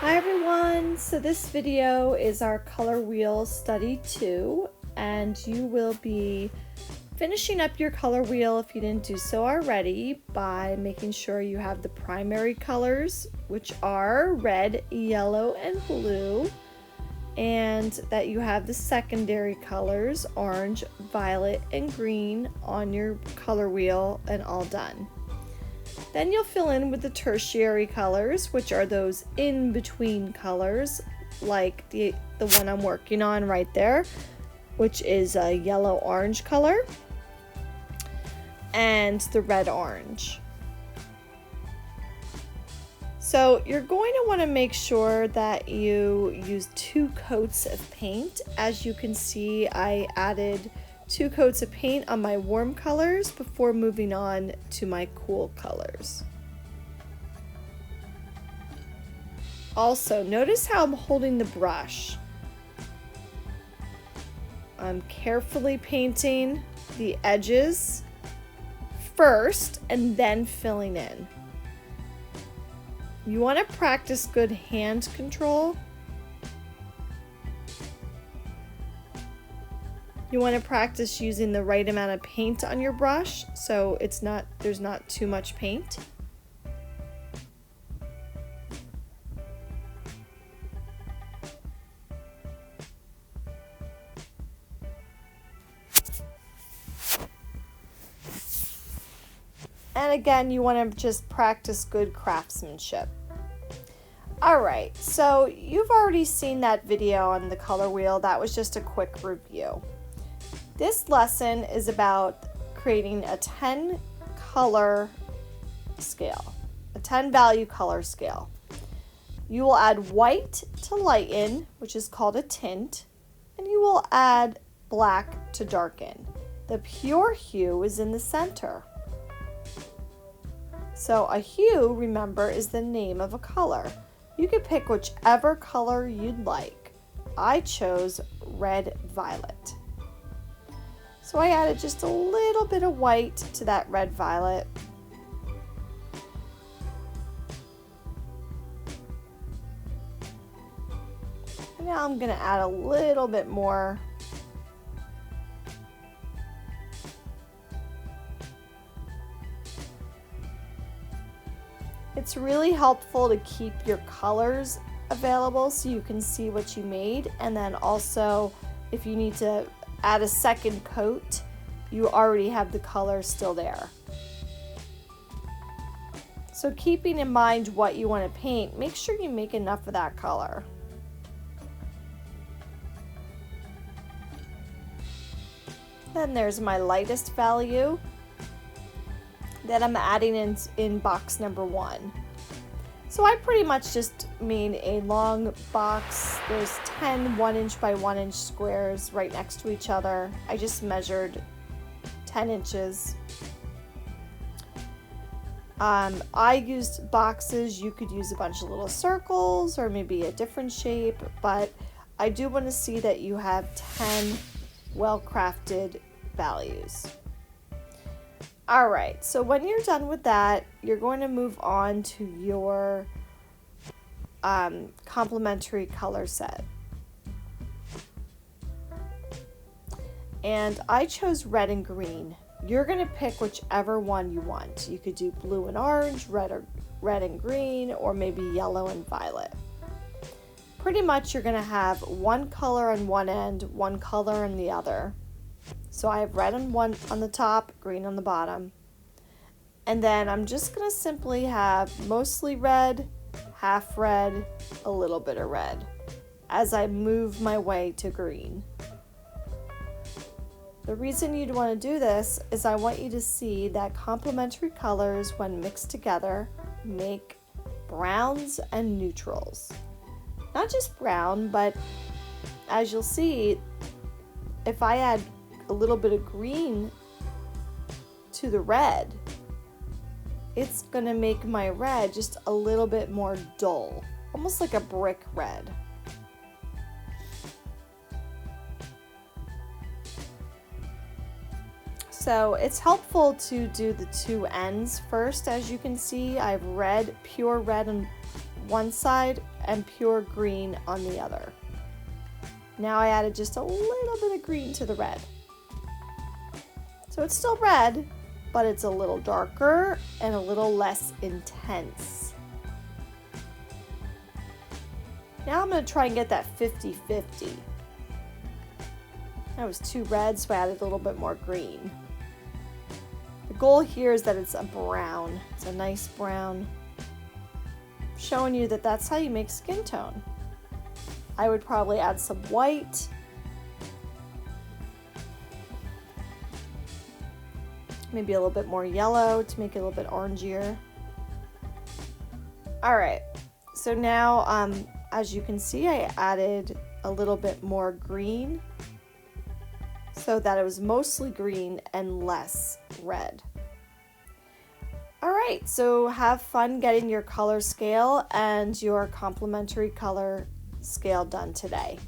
Hi everyone! So this video is our Color Wheel Study 2, and you will be finishing up your color wheel if you didn't do so already by making sure you have the primary colors, which are red, yellow, and blue, and that you have the secondary colors, orange, violet, and green on your color wheel and all done. Then you'll fill in with the tertiary colors, which are those in-between colors, like the one I'm working on right there, which is a yellow-orange color, and the red-orange. So you're going to want to make sure that you use 2 coats of paint. As you can see, I added 2 coats of paint on my warm colors before moving on to my cool colors. Also, notice how I'm holding the brush. I'm carefully painting the edges first and then filling in. You want to practice good hand control. You want to practice using the right amount of paint on your brush so there's not too much paint. And again, you want to just practice good craftsmanship. Alright, so you've already seen that video on the color wheel. That was just a quick review. This lesson is about creating a 10 color scale, a 10 value color scale. You will add white to lighten, which is called a tint, and you will add black to darken. The pure hue is in the center. So a hue, remember, is the name of a color. You can pick whichever color you'd like. I chose red violet. So I added just a little bit of white to that red violet. And now I'm going to add a little bit more. It's really helpful to keep your colors available so you can see what you made, and then also if you need to add a second coat, you already have the color still there. So keeping in mind what you want to paint, make sure you make enough of that color. Then there's my lightest value that I'm adding in box number 1. So I pretty much just made a long box. There's 10 1-inch by 1-inch squares right next to each other. I just measured 10 inches. I used boxes. You could use a bunch of little circles or maybe a different shape, but I do want to see that you have 10 well-crafted values. Alright, so when you're done with that, you're going to move on to your complementary color set. And I chose red and green. You're going to pick whichever one you want. You could do blue and orange, red and green, or maybe yellow and violet. Pretty much you're going to have one color on one end, one color on the other. So I have red on the top, green on the bottom. And then I'm just going to simply have mostly red, half red, a little bit of red as I move my way to green. The reason you'd want to do this is I want you to see that complementary colors, when mixed together, make browns and neutrals. Not just brown, but as you'll see, if I add a little bit of green to the red, it's going to make my red just a little bit more dull, almost like a brick red. So it's helpful to do the two ends first. As you can see, I have red, pure red and one side and pure green on the other. Now I added just a little bit of green to the red. So it's still red, but it's a little darker and a little less intense. Now I'm going to try and get that 50-50. That was too red, so I added a little bit more green. The goal here is that it's a brown. It's a nice brown. Showing you that that's how you make skin tone. I would probably add some white. Maybe a little bit more yellow to make it a little bit orangier. All right, so now as you can see, I added a little bit more green so that it was mostly green and less red. All right, so have fun getting your color scale and your complementary color scale done today.